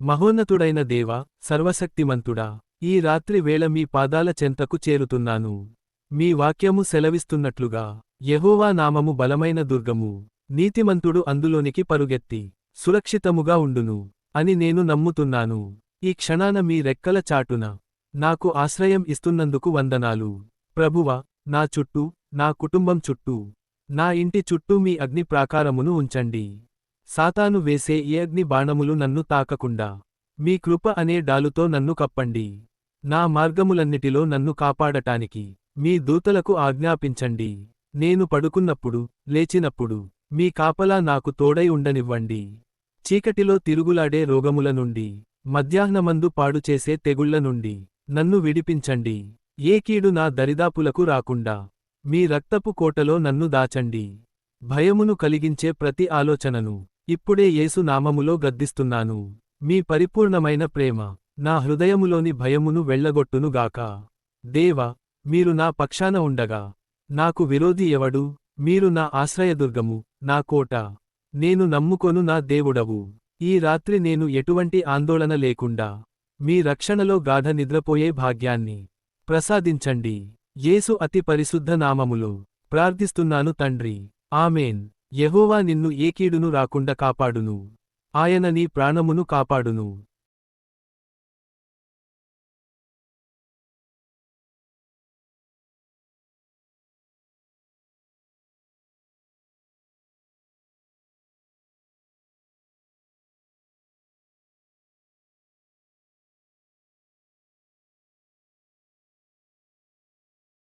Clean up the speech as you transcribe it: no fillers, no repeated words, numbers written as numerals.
మహోన్నతుడైన దేవా, సర్వశక్తిమంతుడా, ఈ రాత్రి వేళ మీ పాదాల చెంతకు చేరుతున్నాను. మీ వాక్యము సెలవిస్తున్నట్లుగా, యెహోవా నామము బలమైన దుర్గము, నీతిమంతుడు అందులోనికి పరుగెత్తి సురక్షితముగా ఉండును అని నేను నమ్ముతున్నాను. ఈ క్షణాన మీ రెక్కల చాటున నాకు ఆశ్రయం ఇస్తున్నందుకు వందనాలు. ప్రభువా, నా చుట్టూ, నా కుటుంబం చుట్టూ, నా ఇంటి చుట్టూ మీ అగ్ని ప్రాకారమును ఉంచండి. సాతాను వేసే ఏ అగ్ని బాణములు నన్ను తాకకుండా మీ కృప అనే డాలుతో నన్ను కప్పండి. నా మార్గములన్నిటిలో నన్ను కాపాడటానికి మీ దూతలకు ఆజ్ఞాపించండి. నేను పడుకున్నప్పుడు, లేచినప్పుడు మీ కాపలా నాకు తోడై ఉండనివ్వండి. చీకటిలో తిరుగులాడే రోగముల నుండి, మధ్యాహ్నమందు పాడుచేసే తెగుళ్ల నుండి నన్ను విడిపించండి. ఏ కీడు నా దరిదాపులకు రాకుండా మీ రక్తపు కోటలో నన్ను దాచండి. భయమును కలిగించే ప్రతి ఆలోచనను ఇప్పుడే యేసు నామములో గద్దిస్తున్నాను. మీ పరిపూర్ణమైన ప్రేమ నా హృదయములోని భయమును వెళ్ళగొట్టునుగాక. దేవా, మీరు నా పక్షాన ఉండగా నాకు విరోధి ఎవడు? మీరు నా ఆశ్రయదుర్గము, నా కోట, నేను నమ్ముకొను నా దేవుడవు. ఈ రాత్రి నేను ఎటువంటి ఆందోళన లేకుండా మీ రక్షణలో గాఢ నిద్రపోయే భాగ్యాన్ని ప్రసాదించండి. యేసు అతి పరిశుద్ధ నామములో ప్రార్థిస్తున్నాను తండ్రి. ఆమేన్. యెహోవా నిన్ను ఏ కీడును రాకుండా కాపాడును. ఆయన నీ ప్రాణమును కాపాడును.